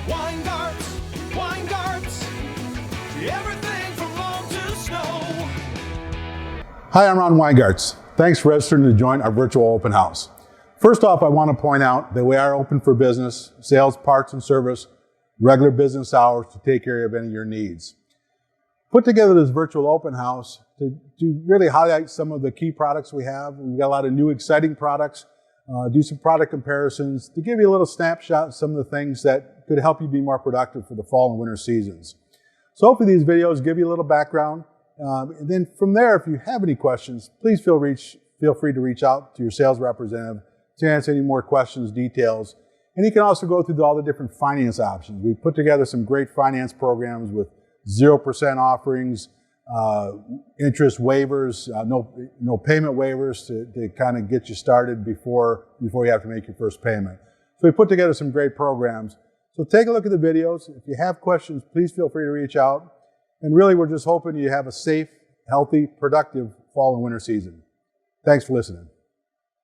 Weingartz, everything from lawn to snow. Hi, I'm Ron Weingartz. Thanks for registering to join our virtual open house. First off, I want to point out that we are open for business, sales, parts and service, regular business hours to take care of any of your needs. Put together this virtual open house to really highlight some of the key products we have. We've got a lot of new exciting products, do some product comparisons to give you a little snapshot of some of the things that could help you be more productive for the fall and winter seasons. So hopefully these videos give you a little background. And then from there, if you have any questions, please feel free to reach out to your sales representative to answer any more questions, details. And you can also go through all the different finance options. We've put together some great finance programs with 0% offerings, interest waivers, no payment waivers to kind of get you started before you have to make your first payment. So we put together some great programs. So take a look at the videos. If you have questions, please feel free to reach out. And really, we're just hoping you have a safe, healthy, productive fall and winter season. Thanks for listening.